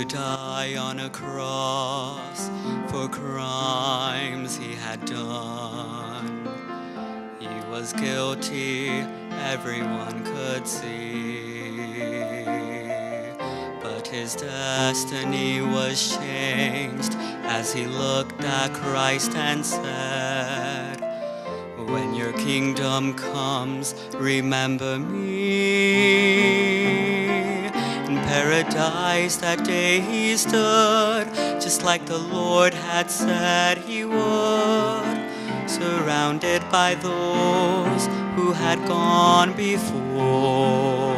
to die on a cross for crimes he had done. He was guilty, everyone could see, but his destiny was changed as he looked at Christ and said, when your kingdom comes, remember me. In paradise that day he stood, just like the Lord had said he would, surrounded by those who had gone before.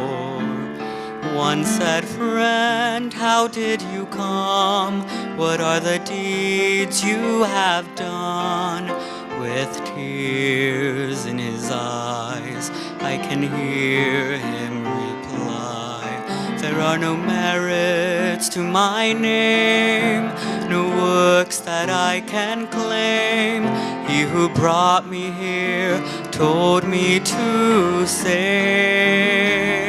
One said, friend, how did you come? What are the deeds you have done? With tears in his eyes, I can hear him reply, there are no merits to my name, no works that I can claim. He who brought me here told me to say,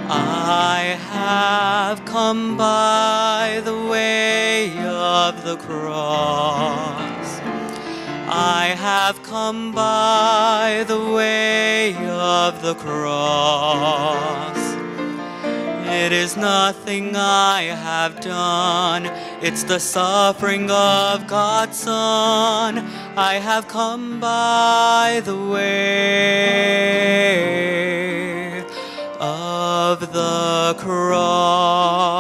I have come by the way of the cross. I have come by the way of the cross. It is nothing I have done, it's the suffering of God's Son. I have come by the way of the cross.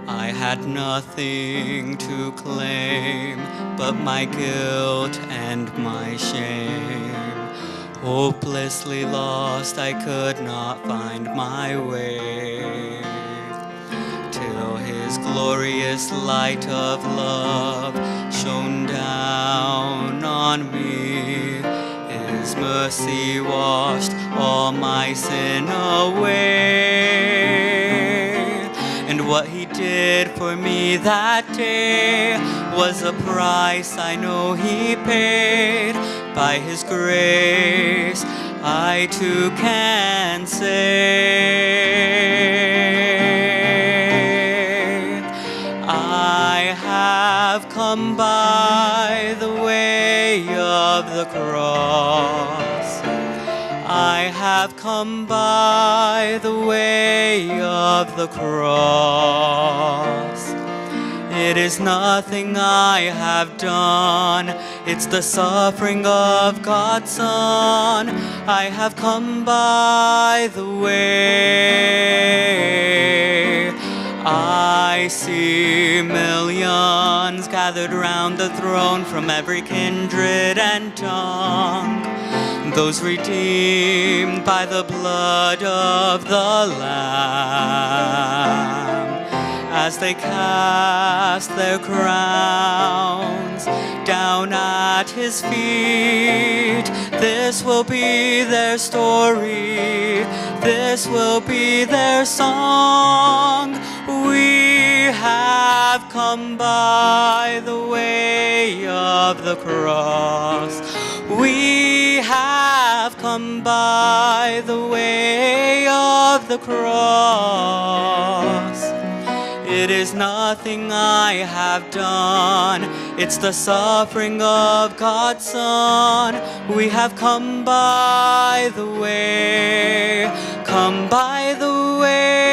I had nothing to claim but my guilt and my shame. Hopelessly lost, I could not find my way, till his glorious light of love shone down on me. His mercy washed all my sin away. And what he did for me that day was a price I know he paid. By his grace, I too can say, I have come by the way of the cross. I have come by the way of the cross. It is nothing I have done, it's the suffering of God's Son. I have come by the way. I see millions gathered round the throne from every kindred and tongue, those redeemed by the blood of the Lamb. As they cast their crowns down at his feet, this will be their story, this will be their song. We have come by the way of the cross. We have come by the way of the cross. It is nothing I have done, it's the suffering of God's Son. We have come by the way, come by the way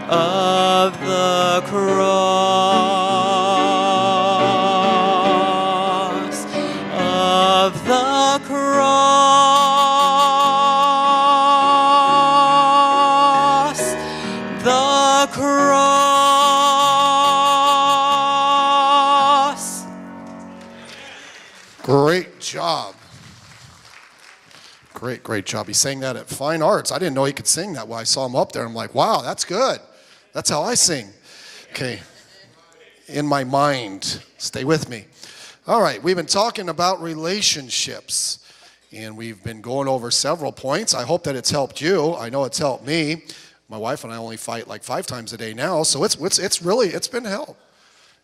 of the cross, of the cross. Great job. Great job. He sang that at Fine Arts. I didn't know he could sing that well. I saw him up there. I'm like, wow, that's good. That's how I sing. Okay. In my mind. Stay with me. All right. We've been talking about relationships, and we've been going over several points. I hope that it's helped you. I know it's helped me. My wife and I only fight like 5 times a day now, so it's been help.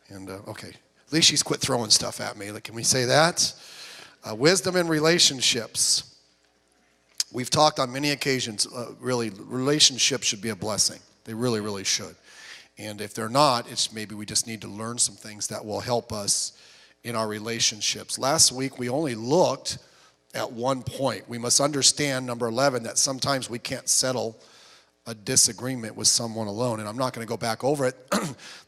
And, okay. At least she's quit throwing stuff at me. Like, can we say that? Wisdom in relationships. We've talked on many occasions, really, relationships should be a blessing. They really, really should. And if they're not, it's maybe we just need to learn some things that will help us in our relationships. Last week, we only looked at one point. We must understand, number 11, that sometimes we can't settle a disagreement with someone alone. And I'm not going to go back over it.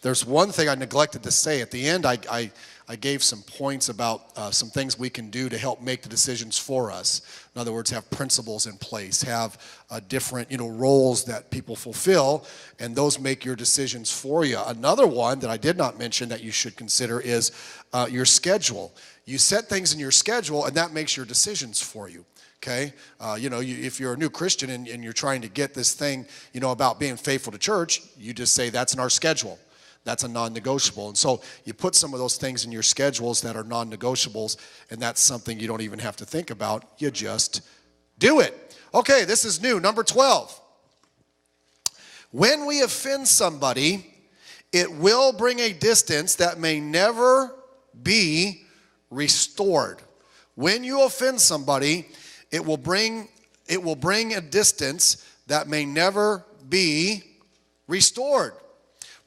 There's one thing I neglected to say. At the end, I gave some points about some things we can do to help make the decisions for us. In other words, have principles in place, have different roles that people fulfill, and those make your decisions for you. Another one that I did not mention that you should consider is your schedule. You set things in your schedule, and that makes your decisions for you. Okay, if you're a new Christian and you're trying to get this thing, about being faithful to church, you just say that's in our schedule. That's a non-negotiable. And so you put some of those things in your schedules that are non-negotiables, and that's something you don't even have to think about. You just do it. Okay, this is new. Number 12. When we offend somebody, it will bring a distance that may never be restored. When you offend somebody, it will bring a distance that may never be restored.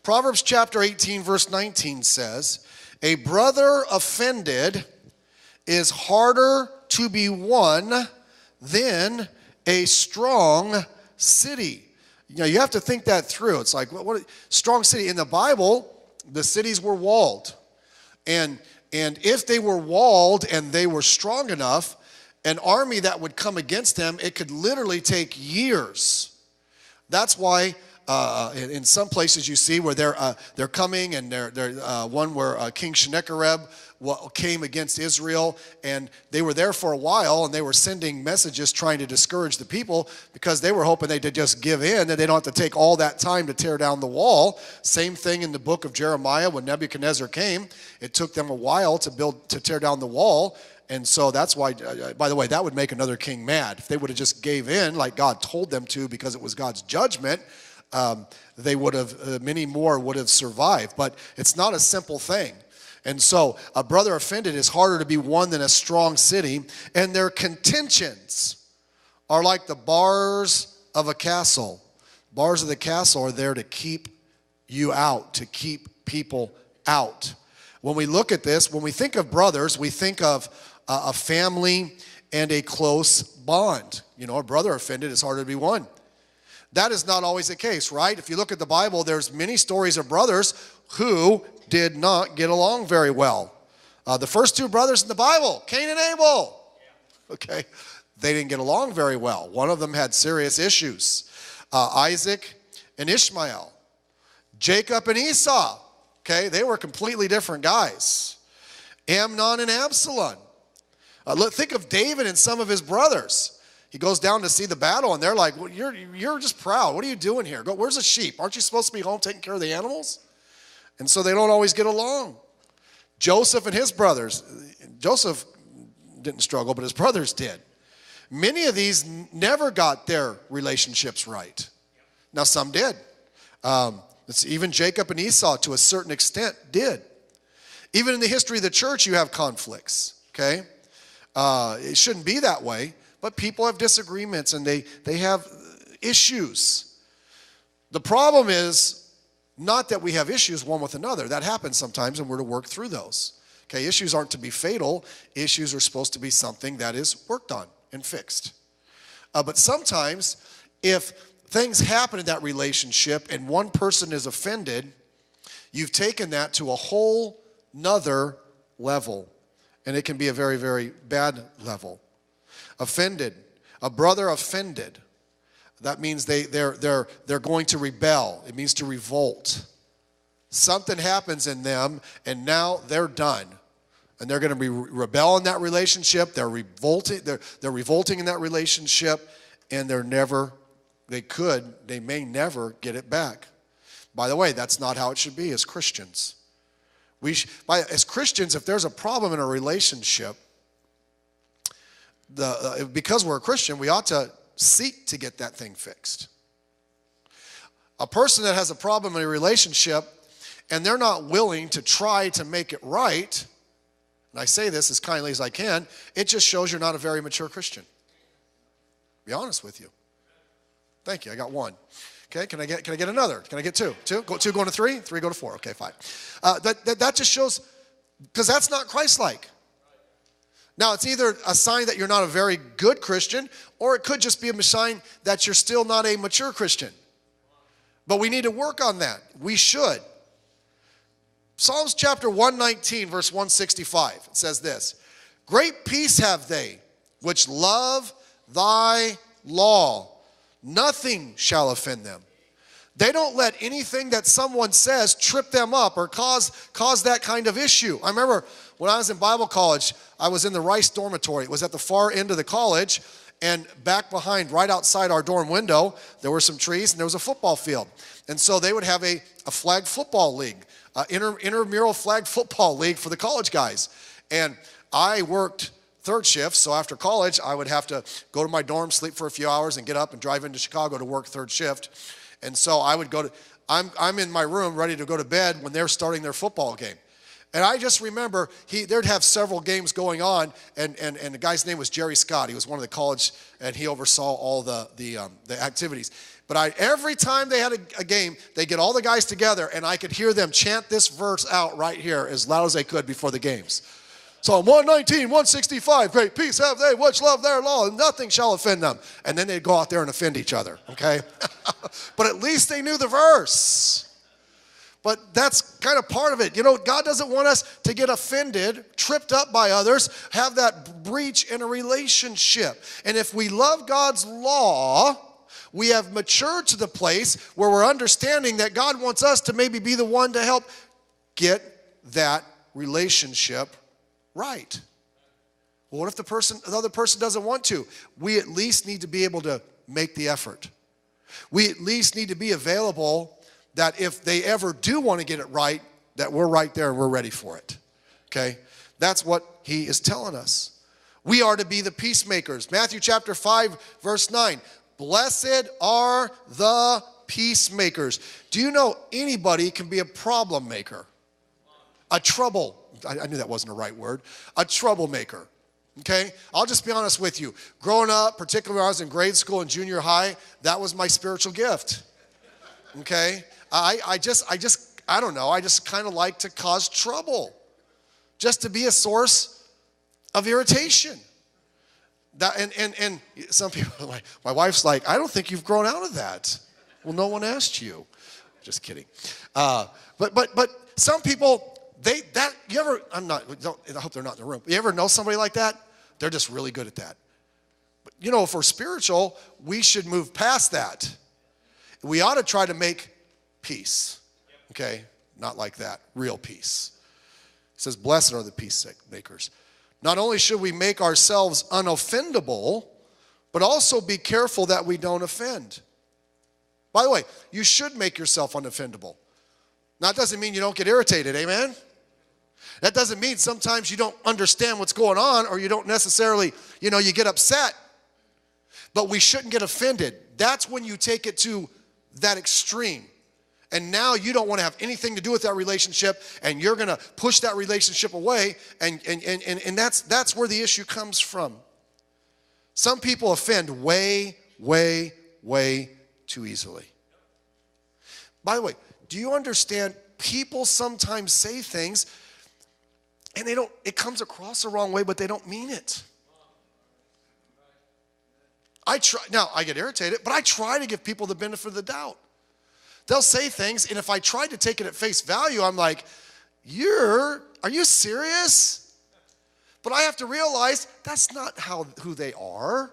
Proverbs chapter 18, verse 19 says, a brother offended is harder to be won than a strong city. You have to think that through. It's like, what strong city? In the Bible, the cities were walled. And if they were walled and they were strong enough, an army that would come against them, it could literally take years. That's why in some places you see where they're coming, and they're one where King Sennacherib came against Israel, and they were there for a while, and they were sending messages trying to discourage the people because they were hoping they'd just give in, and they don't have to take all that time to tear down the wall. Same thing in the book of Jeremiah when Nebuchadnezzar came. It took them a while to tear down the wall. And so that's why, by the way, that would make another king mad. If they would have just gave in like God told them to because it was God's judgment, they would have, many more would have survived. But it's not a simple thing. And so a brother offended is harder to be won than a strong city. And their contentions are like the bars of a castle. Bars of the castle are there to keep you out, to keep people out. When we look at this, when we think of brothers, we think of a family and a close bond. A brother offended is harder to be won. That is not always the case, right? If you look at the Bible, there's many stories of brothers who did not get along very well. The first two brothers in the Bible, Cain and Abel, okay, they didn't get along very well. One of them had serious issues. Isaac and Ishmael, Jacob and Esau, okay, they were completely different guys. Amnon and Absalom. Think of David and some of his brothers. He goes down to see the battle, and they're like, well, you're just proud. What are you doing here? Where's the sheep? Aren't you supposed to be home taking care of the animals? And so they don't always get along. Joseph and his brothers. Joseph didn't struggle, but his brothers did. Many of these never got their relationships right. Now, some did. Even Jacob and Esau, to a certain extent, did. Even in the history of the church, you have conflicts, okay? It shouldn't be that way, but people have disagreements, and they have issues. The problem is not that we have issues one with another. That happens sometimes, and we're to work through those. Okay, issues aren't to be fatal. Issues are supposed to be something that is worked on and fixed. But sometimes, if things happen in that relationship and one person is offended, you've taken that to a whole nother level. And it can be a very, very bad level. Offended. A brother offended. That means they're going to rebel. It means to revolt. Something happens in them, and now they're done. And they're going to rebel in that relationship. They're revolting. They're revolting in that relationship, and they may never get it back. By the way, that's not how it should be as Christians. As Christians, if there's a problem in a relationship, because we're a Christian, we ought to seek to get that thing fixed. A person that has a problem in a relationship and they're not willing to try to make it right, and I say this as kindly as I can, it just shows you're not a very mature Christian. Be honest with you. Thank you. I got one. Okay, can I get another? Can I get two? Two going to three? Three go to four. Okay, fine. That just shows, because that's not Christ-like. Now, it's either a sign that you're not a very good Christian, or it could just be a sign that you're still not a mature Christian. But we need to work on that. We should. Psalms chapter 119, verse 165, it says this, "Great peace have they, which love thy law. Nothing shall offend them." They don't let anything that someone says trip them up or cause that kind of issue. I remember when I was in Bible college, I was in the Rice dormitory. It was at the far end of the college, and back behind, right outside our dorm window, there were some trees and there was a football field. And so they would have a flag football league, intramural flag football league for the college guys. And I worked third shift, so after college, I would have to go to my dorm, sleep for a few hours, and get up and drive into Chicago to work third shift. And so I would go to, I'm in my room ready to go to bed when they're starting their football game. And I just remember they'd have several games going on, and the guy's name was Jerry Scott. He was one of the college, and he oversaw all the activities. But every time they had a game, they'd get all the guys together, and I could hear them chant this verse out right here as loud as they could before the games. Psalm 119, 165, great peace have they which love their law, and nothing shall offend them. And then they'd go out there and offend each other, okay? But at least they knew the verse. But that's kind of part of it. You know, God doesn't want us to get offended, tripped up by others, have that breach in a relationship. And if we love God's law, we have matured to the place where we're understanding that God wants us to maybe be the one to help get that relationship right. Well, what if the other person doesn't want to? We at least need to be able to make the effort. We at least need to be available that if they ever do want to get it right, that we're right there and we're ready for it. Okay? That's what he is telling us. We are to be the peacemakers. Matthew chapter 5, verse 9. Blessed are the peacemakers. Do you know anybody can be a problem maker? I knew that wasn't a right word. A troublemaker. Okay? I'll just be honest with you. Growing up, particularly when I was in grade school and junior high, that was my spiritual gift. Okay? I don't know. I just kind of like to cause trouble. Just to be a source of irritation. And some people, like, my wife's like, I don't think you've grown out of that. Well, no one asked you. Just kidding. But some people, I hope they're not in the room. You ever know somebody like that? They're just really good at that. But, you know, if we're spiritual, we should move past that. We ought to try to make peace. Okay? Not like that. Real peace. It says, blessed are the peacemakers. Not only should we make ourselves unoffendable, but also be careful that we don't offend. By the way, you should make yourself unoffendable. Now, that doesn't mean you don't get irritated, amen? That doesn't mean sometimes you don't understand what's going on, or you don't necessarily, you get upset. But we shouldn't get offended. That's when you take it to that extreme. And now you don't want to have anything to do with that relationship, and you're going to push that relationship away, and that's where the issue comes from. Some people offend way, way, way too easily. By the way, do you understand people sometimes say things and it comes across the wrong way, but they don't mean it. I get irritated, but I try to give people the benefit of the doubt. They'll say things, and if I tried to take it at face value, I'm like, are you serious? But I have to realize that's not who they are.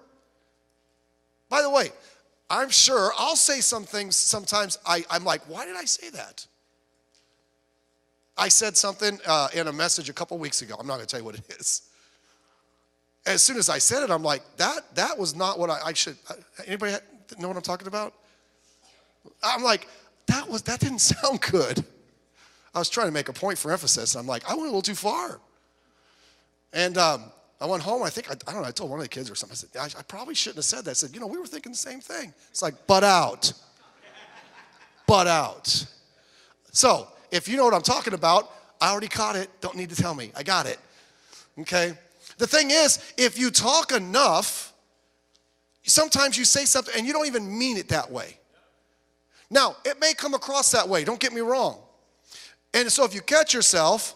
By the way, I'm sure I'll say some things sometimes I'm like, why did I say that? I said something in a message a couple weeks ago. I'm not going to tell you what it is. As soon as I said it, I'm like, that was not what I should. Anybody know what I'm talking about? I'm like, that didn't sound good. I was trying to make a point for emphasis. I'm like, I went a little too far. And I went home. I don't know, I told one of the kids or something. I said, I probably shouldn't have said that. I said, we were thinking the same thing. It's like, butt out. Butt out. So, if you know what I'm talking about, I already caught it. Don't need to tell me. I got it. Okay? The thing is, if you talk enough, sometimes you say something and you don't even mean it that way. Now, it may come across that way. Don't get me wrong. And so if you catch yourself,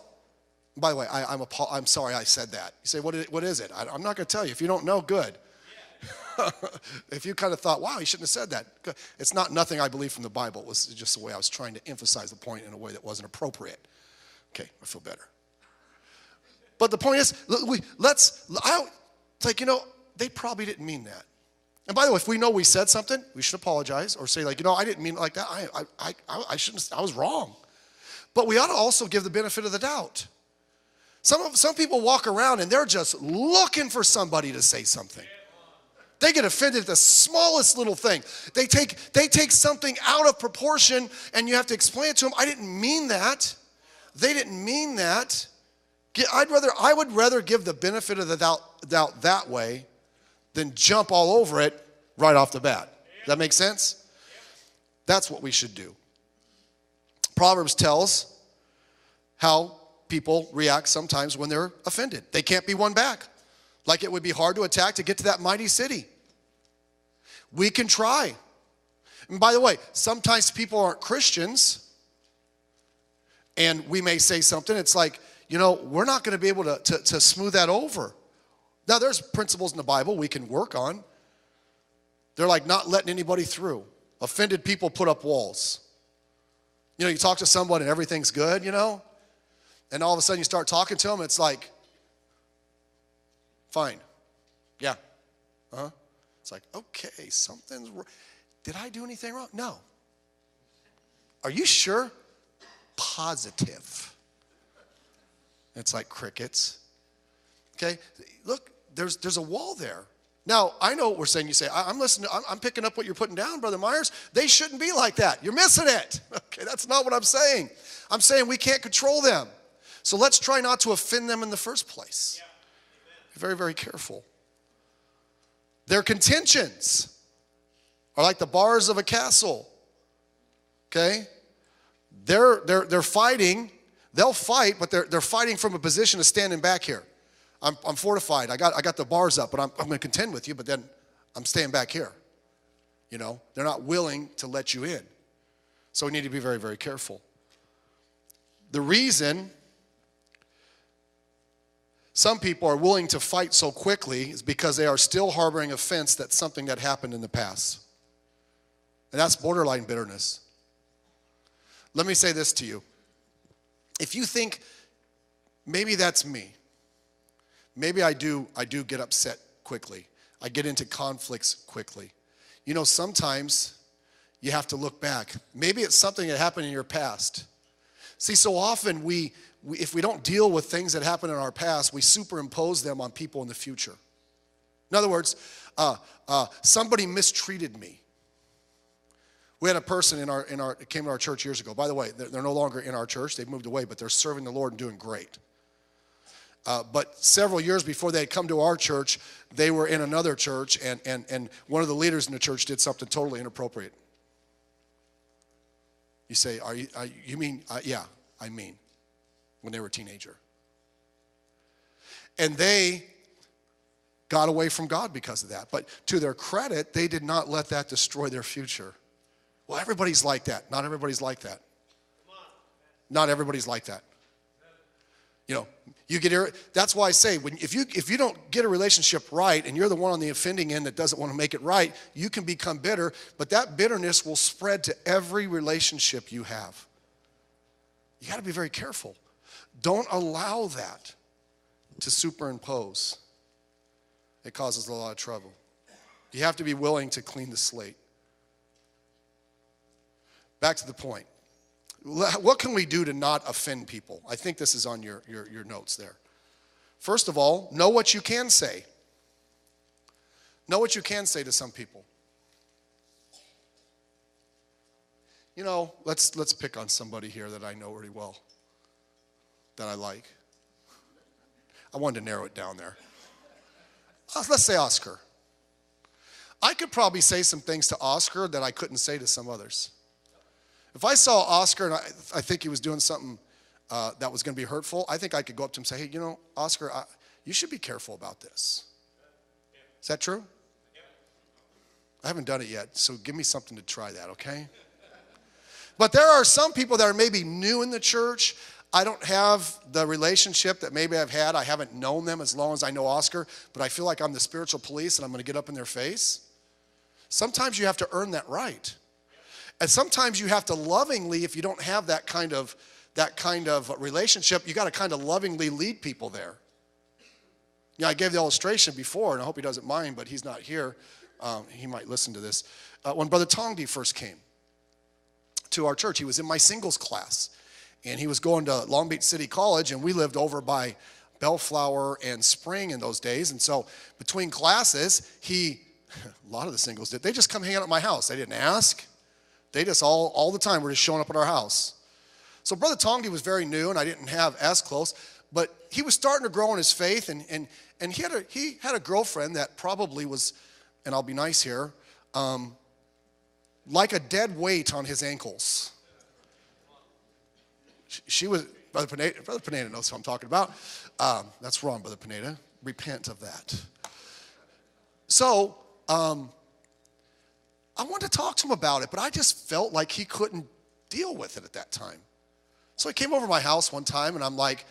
by the way, I'm sorry I said that. You say, what is it? I'm not going to tell you. If you don't know, good. If you kind of thought, wow, you shouldn't have said that. Good. It's not nothing I believe from the Bible. It was just the way I was trying to emphasize the point in a way that wasn't appropriate. Okay, I feel better. But the point is, they probably didn't mean that. And by the way, if we know we said something, we should apologize or say, I didn't mean it like that. I shouldn't. I was wrong. But we ought to also give the benefit of the doubt. Some people walk around and they're just looking for somebody to say something. They get offended at the smallest little thing. They take something out of proportion and you have to explain it to them. I didn't mean that. They didn't mean that. I would rather give the benefit of the doubt that way than jump all over it right off the bat. Does that make sense? That's what we should do. Proverbs tells how people react sometimes when they're offended. They can't be won back. Like it would be hard to attack to get to that mighty city. We can try. And by the way, sometimes people aren't Christians, and we may say something. It's like, we're not going to be able to smooth that over. Now, there's principles in the Bible we can work on. They're like not letting anybody through. Offended people put up walls. You talk to someone and everything's good, and all of a sudden you start talking to them, it's like, fine. Yeah. Uh-huh. It's like, okay, something's wrong. Did I do anything wrong? No. Are you sure? Positive. It's like crickets. Okay? Look, there's a wall there. Now, I know what we're saying. You say, I'm listening. I'm picking up what you're putting down, Brother Meyers. They shouldn't be like that. You're missing it. Okay, that's not what I'm saying. I'm saying we can't control them. So let's try not to offend them in the first place. Yeah. Be very, very careful. Their contentions are like the bars of a castle. Okay? They're fighting. They'll fight, but they're fighting from a position of standing back here. I'm fortified. I got the bars up, but I'm going to contend with you, but then I'm staying back here. They're not willing to let you in. So we need to be very, very careful. The reason some people are willing to fight so quickly is because they are still harboring offense that's something that happened in the past. And that's borderline bitterness. Let me say this to you. If you think, maybe that's me. Maybe I do get upset quickly. I get into conflicts quickly. Sometimes you have to look back. Maybe it's something that happened in your past. See, so often if we don't deal with things that happen in our past, we superimpose them on people in the future. In other words, somebody mistreated me. We had a person came to our church years ago. By the way, they're no longer in our church. They've moved away, but they're serving the Lord and doing great. But several years before they had come to our church, they were in another church, and one of the leaders in the church did something totally inappropriate. You say, you mean, yeah, I mean, when they were a teenager. And they got away from God because of that. But to their credit, they did not let that destroy their future. Well, everybody's like that. Not everybody's like that. Not everybody's like that. That's why I say, if you don't get a relationship right and you're the one on the offending end that doesn't want to make it right, you can become bitter, but that bitterness will spread to every relationship you have. You got to be very careful. Don't allow that to superimpose. It causes a lot of trouble. You have to be willing to clean the slate. Back to the point. What can we do to not offend people? I think this is on your notes there. First of all, know what you can say. Know what you can say to some people. Let's pick on somebody here that I know really well, that I like. I wanted to narrow it down there. Let's say Oscar. I could probably say some things to Oscar that I couldn't say to some others. If I saw Oscar and I think he was doing something that was going to be hurtful, I think I could go up to him and say, hey, you know, Oscar, you should be careful about this. Is that true? I haven't done it yet, so give me something to try that, okay? But there are some people that are maybe new in the church. I don't have the relationship that maybe I've had. I haven't known them as long as I know Oscar, but I feel like I'm the spiritual police and I'm going to get up in their face. Sometimes you have to earn that right. And sometimes you have to lovingly, if you don't have that kind of relationship, you got to kind of lovingly lead people there. Yeah, I gave the illustration before, and I hope he doesn't mind, but he's not here. He might listen to this. When Brother Tongdi first came to our church, he was in my singles class, and he was going to Long Beach City College, and we lived over by Bellflower and Spring in those days. And so between classes, a lot of the singles did, they just come hang out at my house. They didn't ask. They just all the time were just showing up at our house. So Brother Tongdi was very new, and I didn't have as close, but he was starting to grow in his faith, and he had a girlfriend that probably was, and I'll be nice here, like a dead weight on his ankles. She was, Brother Pineda knows who I'm talking about. That's wrong, Brother Pineda. Repent of that. So, I wanted to talk to him about it, but I just felt like he couldn't deal with it at that time. So he came over to my house one time, and I'm like,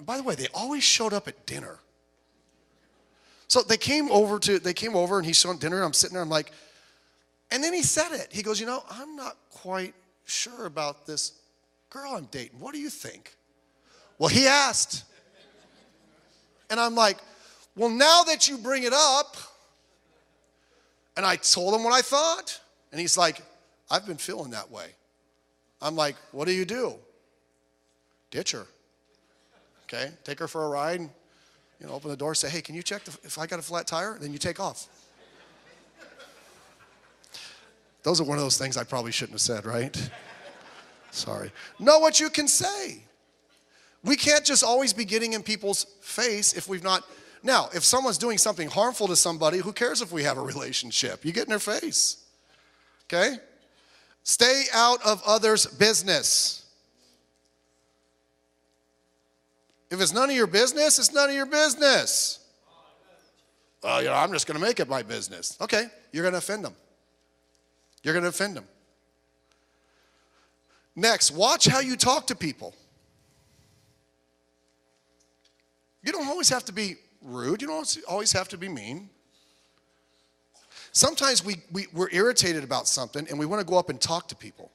by the way, they always showed up at dinner. So they came over, and he showed dinner, and I'm sitting there, I'm like, and then he said it. He goes, you know, I'm not quite sure about this girl I'm dating. What do you think? Well, he asked. And I'm like, well, now that you bring it up, and I told him what I thought, and he's like, I've been feeling that way. I'm like, what do you do? Ditch her. Okay, take her for a ride, and, you know, open the door, say, hey, can you check if I got a flat tire? Then you take off. Those are one of those things I probably shouldn't have said, right? Sorry. Know what you can say. We can't just always be getting in people's face if we've not. Now, if someone's doing something harmful to somebody, who cares if we have a relationship? You get in their face. Okay? Stay out of others' business. If it's none of your business, it's none of your business. Well, you know, I'm just going to make it my business. Okay, you're going to offend them. You're going to offend them. Next, watch how you talk to people. You don't always have to be rude. You don't always have to be mean. Sometimes we're irritated about something and we want to go up and talk to people.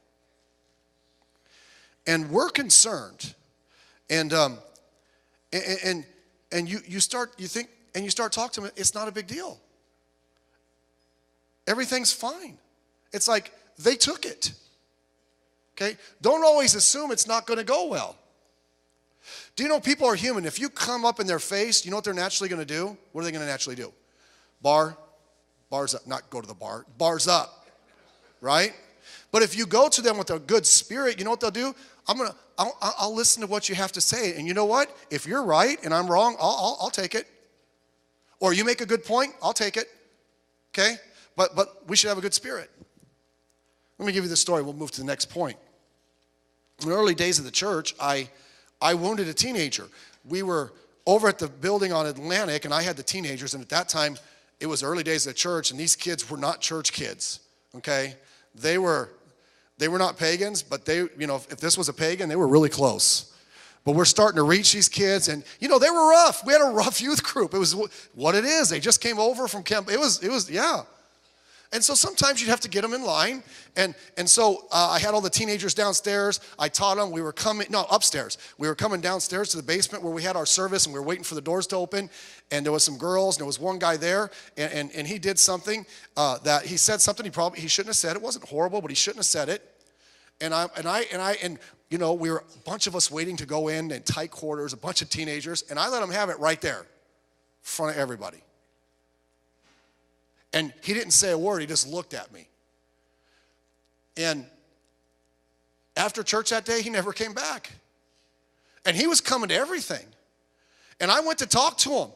And we're concerned. And you start talking to them, it's not a big deal. Everything's fine. It's like they took it. Okay? Don't always assume it's not going to go well. Do you know people are human? If you come up in their face, you know what they're naturally going to do? What are they going to naturally do? Bars up. Not go to the bar. Bars up. Right? But if you go to them with a good spirit, you know what they'll do? I'll listen to what you have to say. And you know what? If you're right and I'm wrong, I'll take it. Or you make a good point, I'll take it. Okay? But we should have a good spirit. Let me give you this story. We'll move to the next point. In the early days of the church, I wounded a teenager. We were over at the building on Atlantic, and I had the teenagers. And at that time, it was early days of the church, and these kids were not church kids. Okay? They were not pagans, but they, you know, if this was a pagan, they were really close. But we're starting to reach these kids, and, you know, they were rough. We had a rough youth group. It was what it is. They just came over from camp. It was, yeah. And so sometimes you'd have to get them in line. And so I had all the teenagers downstairs. I taught them. Upstairs. We were coming downstairs to the basement where we had our service, and we were waiting for the doors to open. And there was some girls, and there was one guy there, and he did something that he said something he shouldn't have said. It wasn't horrible, but he shouldn't have said it. And you know, we were a bunch of us waiting to go in tight quarters, a bunch of teenagers, and I let him have it right there in front of everybody. And he didn't say a word. He just looked at me. And after church that day, he never came back. And he was coming to everything. And I went to talk to him.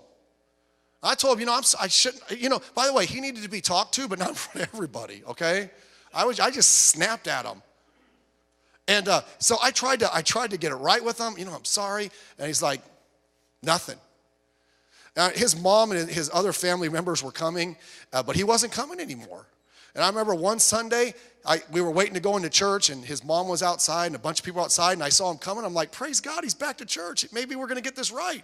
I told him, you know, I shouldn't, you know, by the way, he needed to be talked to, but not in front of everybody, okay? I just snapped at him. And so I tried to get it right with him. I'm sorry. And he's like, nothing. His mom and his other family members were coming, but he wasn't coming anymore. And I remember one Sunday, we were waiting to go into church, and his mom was outside, and a bunch of people outside, and I saw him coming. I'm like, praise God, he's back to church. Maybe we're going to get this right.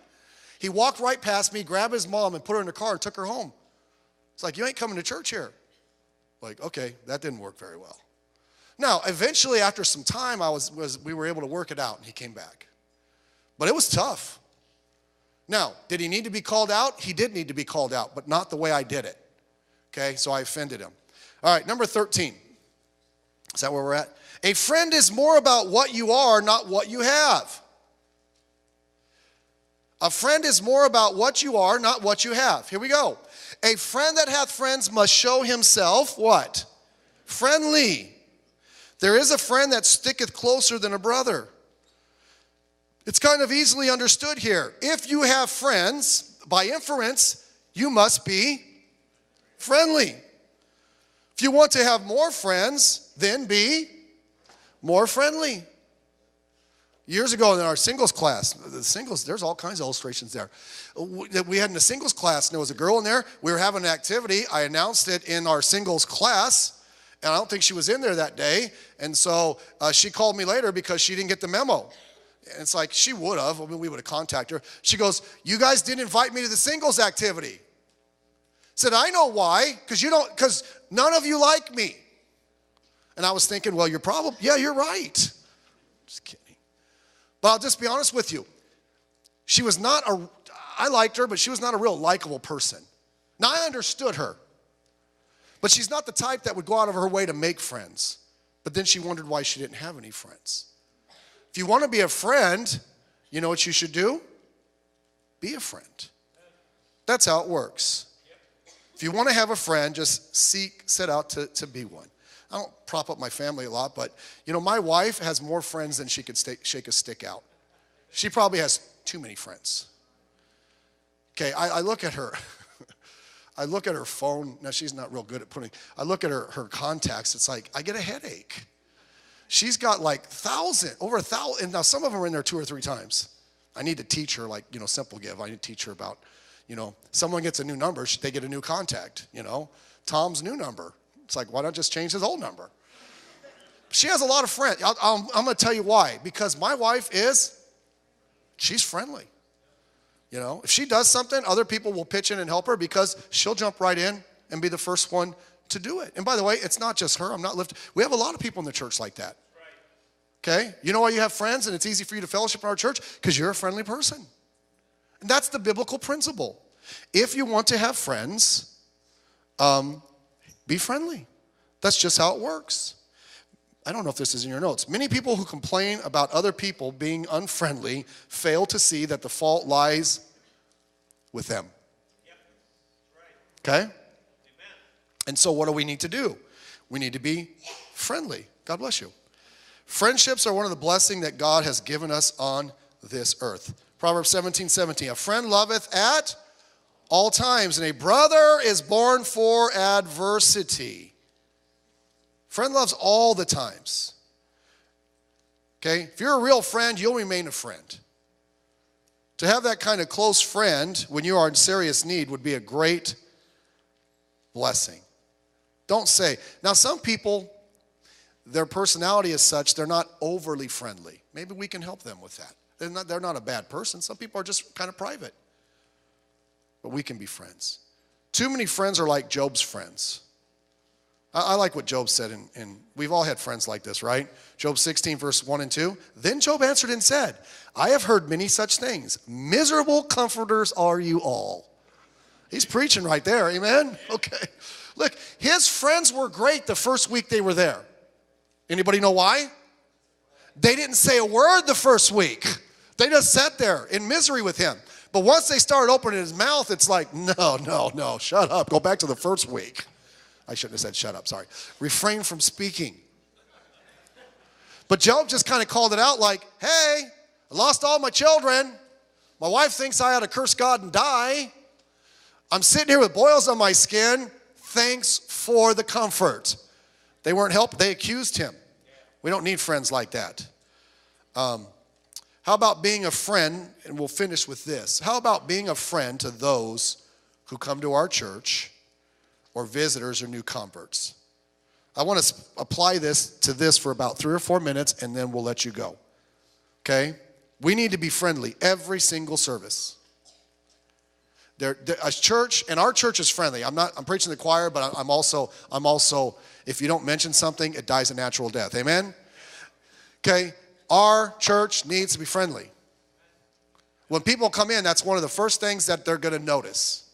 He walked right past me, grabbed his mom, and put her in the car and took her home. It's like, you ain't coming to church here. Like, okay, that didn't work very well. Now, eventually, after some time, we were able to work it out, and he came back. But it was tough. Now, did he need to be called out? He did need to be called out, but not the way I did it. Okay, so I offended him. All right, number 13. Is that where we're at? A friend is more about what you are, not what you have. A friend is more about what you are, not what you have. Here we go. A friend that hath friends must show himself what? Friendly. There is a friend that sticketh closer than a brother. It's kind of easily understood here. If you have friends, by inference, you must be friendly. If you want to have more friends, then be more friendly. Years ago in our singles class, there's all kinds of illustrations there. We had in the singles class, and there was a girl in there. We were having an activity. I announced it in our singles class, and I don't think she was in there that day. And so she called me later because she didn't get the memo. And it's like, she would have. I mean, we would have contacted her. She goes, you guys didn't invite me to the singles activity. Said, I know why, because none of you like me. And I was thinking, well, you're right. Just kidding. But I'll just be honest with you. I liked her, but she was not a real likable person. Now, I understood her. But she's not the type that would go out of her way to make friends. But then she wondered why she didn't have any friends. If you want to be a friend, you know what you should do? Be a friend. That's how it works. If you want to have a friend, just set out to be one. I don't prop up my family a lot, but, my wife has more friends than she could shake a stick out. She probably has too many friends. Okay, I look at her. I look at her phone. Now, she's not real good at I look at her contacts. It's like, I get a headache. She's got like over 1,000. And now some of them are in there 2 or 3 times. I need to teach her, Simple Give. I need to teach her about, someone gets a new number, they get a new contact, Tom's new number. It's like, why not just change his old number? She has a lot of friends. I'm going to tell you why. Because my wife she's friendly. If she does something, other people will pitch in and help her because she'll jump right in and be the first one to do it. And by the way, it's not just her. We have a lot of people in the church like that. Okay? You know why you have friends and it's easy for you to fellowship in our church? Because you're a friendly person. And that's the biblical principle. If you want to have friends, be friendly. That's just how it works. I don't know if this is in your notes. Many people who complain about other people being unfriendly fail to see that the fault lies with them. Okay? And so what do we need to do? We need to be friendly. God bless you. Friendships are one of the blessings that God has given us on this earth. Proverbs 17:17. A friend loveth at all times, and a brother is born for adversity. Friend loves all the times. Okay? If you're a real friend, you'll remain a friend. To have that kind of close friend when you are in serious need would be a great blessing. Don't say. Now, some people, their personality is such, they're not overly friendly. Maybe we can help them with that. They're not a bad person. Some people are just kind of private. But we can be friends. Too many friends are like Job's friends. I like what Job said, and we've all had friends like this, right? Job 16, verse 1 and 2. Then Job answered and said, I have heard many such things. Miserable comforters are you all. He's preaching right there, amen? Okay. Look, his friends were great the first week they were there. Anybody know why? They didn't say a word the first week. They just sat there in misery with him. But once they started opening his mouth, it's like, no, shut up. Go back to the first week. I shouldn't have said shut up, sorry. Refrain from speaking. But Job just kind of called it out like, hey, I lost all my children. My wife thinks I ought to curse God and die. I'm sitting here with boils on my skin. Thanks for the comfort. They weren't helping. They accused him. We don't need friends like that. How about being a friend, and we'll finish with this. How about being a friend to those who come to our church or visitors or new converts? I want to apply this to this for about 3 or 4 minutes, and then we'll let you go. Okay? We need to be friendly every single service. A church, and our church is friendly. I'm preaching to the choir, but I'm also, if you don't mention something, it dies a natural death. Amen? Okay? Our church needs to be friendly. When people come in, that's one of the first things that they're going to notice.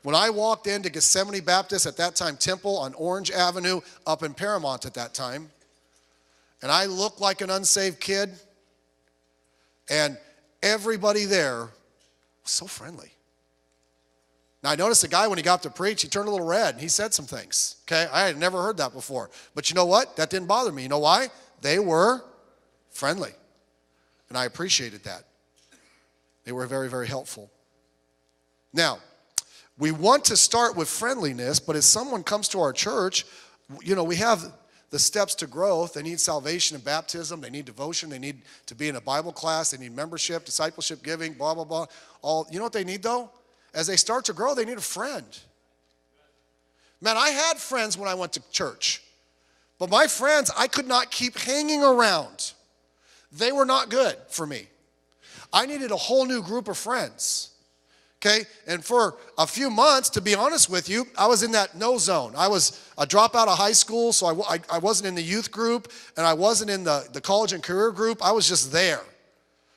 When I walked into Gethsemane Baptist, at that time Temple on Orange Avenue, up in Paramount at that time, and I looked like an unsaved kid, and everybody there was so friendly. Now, I noticed the guy, when he got up to preach, he turned a little red, and he said some things, okay? I had never heard that before. But you know what? That didn't bother me. You know why? They were friendly, and I appreciated that. They were very, very helpful. Now, we want to start with friendliness, but as someone comes to our church, we have the steps to growth. They need salvation and baptism. They need devotion. They need to be in a Bible class. They need membership, discipleship, giving, blah, blah, blah. You know what they need, though? As they start to grow, they need a friend. Man, I had friends when I went to church. But my friends, I could not keep hanging around. They were not good for me. I needed a whole new group of friends. Okay? And for a few months, to be honest with you, I was in that no zone. I was a dropout of high school, so I wasn't in the youth group, and I wasn't in the college and career group. I was just there.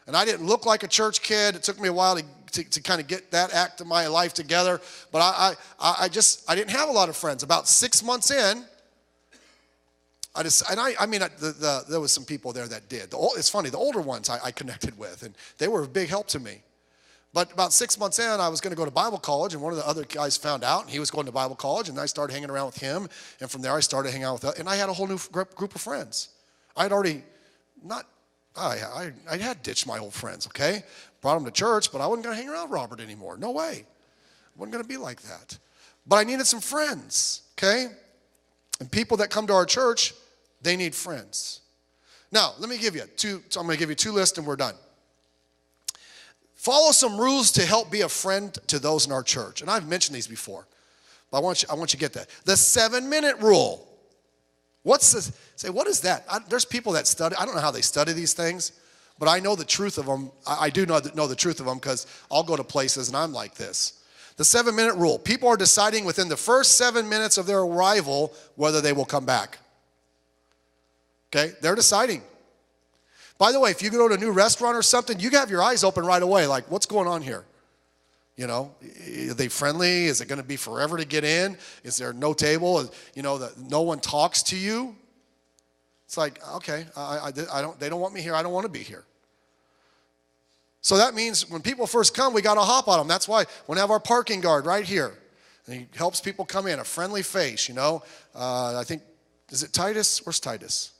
And I didn't look like a church kid. It took me a while to kind of get that act of my life together. But I didn't have a lot of friends. About 6 months in, there was some people there that did. It's funny, the older ones I connected with, and they were a big help to me. But about 6 months in, I was going to go to Bible college, and one of the other guys found out, and he was going to Bible college, and I started hanging around with him, and from there I started hanging out with, and I had a whole new group of friends. I had ditched my old friends, okay? Brought them to church, but I wasn't going to hang around with Robert anymore. No way. I wasn't going to be like that. But I needed some friends, okay? And people that come to our church, they need friends. Now, let me give you I'm going to give you 2 lists, and we're done. Follow some rules to help be a friend to those in our church. And I've mentioned these before, but I want you to get that. The 7-minute rule. What is that? There's people that study. I don't know how they study these things, but I know the truth of them. I do know the truth of them because I'll go to places and I'm like this. The 7-minute rule. People are deciding within the first 7 minutes of their arrival whether they will come back. Okay? They're deciding. By the way, if you go to a new restaurant or something, you have your eyes open right away. Like, what's going on here? Are they friendly? Is it going to be forever to get in? Is there no table? No one talks to you. It's like, okay, they don't want me here. I don't want to be here. So that means when people first come, we got to hop on them. That's why we have our parking guard right here. And he helps people come in, a friendly face, I think, is it Titus? Where's Titus?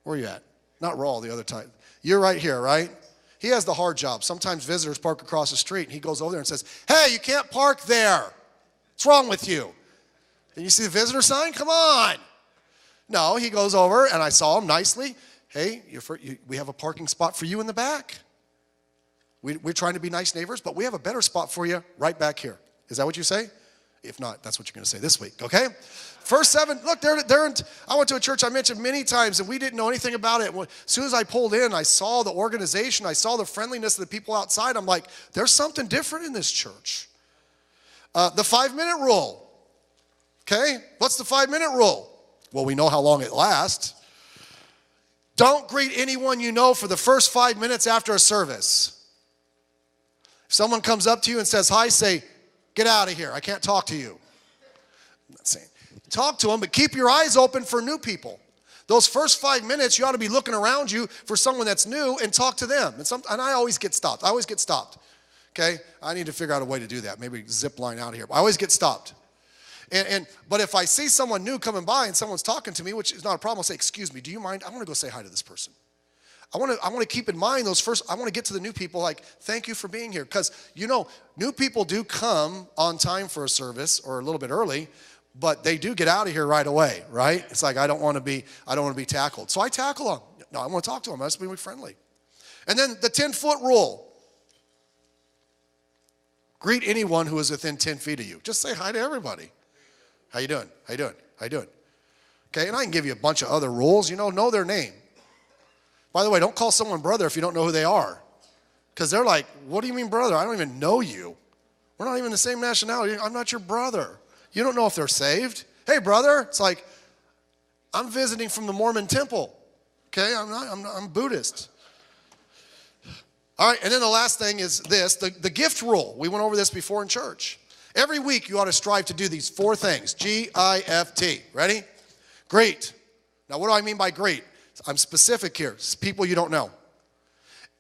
Where are you at? Not Rawl, the other Titus. You're right here, right? He has the hard job. Sometimes visitors park across the street, and he goes over there and says, hey, you can't park there. What's wrong with you? Did you see the visitor sign? Come on. No, he goes over, and I saw him nicely. Hey, we have a parking spot for you in the back. We're trying to be nice neighbors, but we have a better spot for you right back here. Is that what you say? If not, that's what you're going to say this week, okay? First 7, look, I went to a church I mentioned many times, and we didn't know anything about it. As soon as I pulled in, I saw the organization, I saw the friendliness of the people outside. I'm like, there's something different in this church. The 5-minute rule, okay? What's the 5-minute rule? Well, we know how long it lasts. Don't greet anyone you know for the first 5 minutes after a service. If someone comes up to you and says hi, say, get out of here. I can't talk to you. I'm not saying. Talk to them, but keep your eyes open for new people. Those first 5 minutes, you ought to be looking around you for someone that's new and talk to them. And I always get stopped. Okay? I need to figure out a way to do that. Maybe zip line out of here. But I always get stopped. But if I see someone new coming by and someone's talking to me, which is not a problem, I'll say, excuse me, do you mind? I want to go say hi to this person. I want to keep in mind I want to get to the new people like, thank you for being here. Because, new people do come on time for a service or a little bit early, but they do get out of here right away, right? It's like, I don't want to be tackled. So I tackle them. No, I want to talk to them. I just be friendly. And then the 10-foot rule. Greet anyone who is within 10 feet of you. Just say hi to everybody. How you doing? How you doing? How you doing? Okay, and I can give you a bunch of other rules. Know their name. By the way, don't call someone brother if you don't know who they are. Because they're like, what do you mean brother? I don't even know you. We're not even the same nationality. I'm not your brother. You don't know if they're saved. Hey, brother. It's like, I'm visiting from the Mormon temple. Okay, I'm Buddhist. All right, and then the last thing is this, the gift rule. We went over this before in church. Every week you ought to strive to do these 4 things. G-I-F-T. Ready? Greet. Now what do I mean by greet? I'm specific here. It's people you don't know.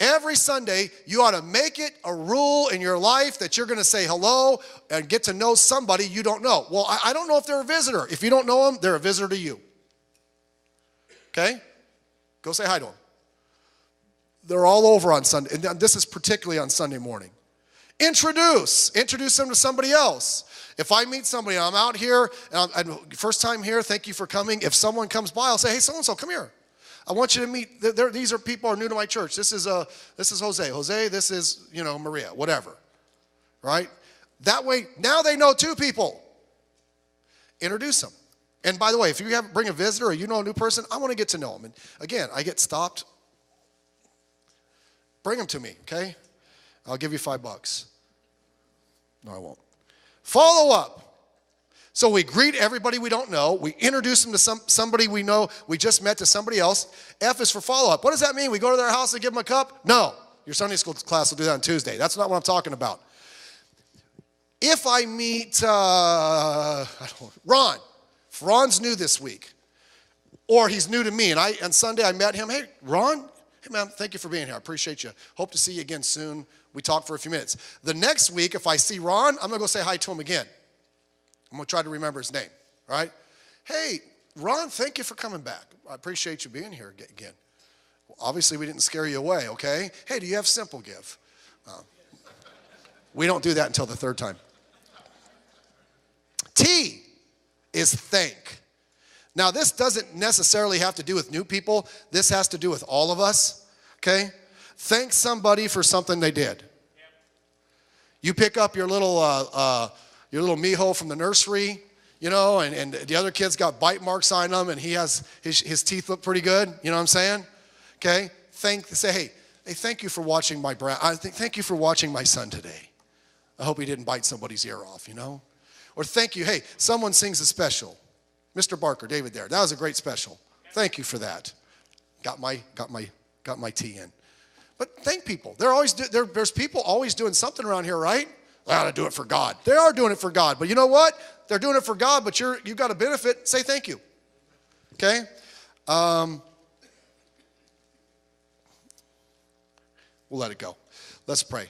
Every Sunday, you ought to make it a rule in your life that you're going to say hello and get to know somebody you don't know. Well, I don't know if they're a visitor. If you don't know them, they're a visitor to you. Okay? Go say hi to them. They're all over on Sunday. And this is particularly on Sunday morning. Introduce them to somebody else. If I meet somebody, I'm out here, and first time here, thank you for coming. If someone comes by, I'll say, hey, so-and-so, come here. I want you to meet, these are people who are new to my church. This is Jose. Jose, this is, Maria, whatever. Right? That way, now they know 2 people. Introduce them. And by the way, if you bring a visitor or you know a new person, I want to get to know them. And again, I get stopped. Bring them to me, okay? I'll give you $5. No, I won't. Follow up. So we greet everybody we don't know. We introduce them to somebody we know we just met to somebody else. F is for follow up. What does that mean? We go to their house and give them a cup? No. Your Sunday school class will do that on Tuesday. That's not what I'm talking about. If I meet Ron, if Ron's new this week, or he's new to me, and on Sunday I met him, hey, Ron, hey, man, thank you for being here. I appreciate you. Hope to see you again soon. We talked for a few minutes. The next week, if I see Ron, I'm going to go say hi to him again. I'm going to try to remember his name, all right? Hey, Ron, thank you for coming back. I appreciate you being here again. Well, obviously, we didn't scare you away, okay? Hey, do you have Simple Give? We don't do that until the 3rd time. T is thank. Now, this doesn't necessarily have to do with new people. This has to do with all of us, okay? Thank somebody for something they did. You pick up your little mijo from the nursery, and the other kid's got bite marks on them, and he has his teeth look pretty good. You know what I'm saying? Okay? Say, hey, thank you for watching my thank you for watching my son today. I hope he didn't bite somebody's ear off, Or thank you, hey, someone sings a special. Mr. Barker, David there. That was a great special. Thank you for that. Got my tea in. But thank people. There's people always doing something around here, right? I ought to do it for God. They are doing it for God. But you know what? They're doing it for God, but you've got a benefit. Say thank you. Okay? We'll let it go. Let's pray.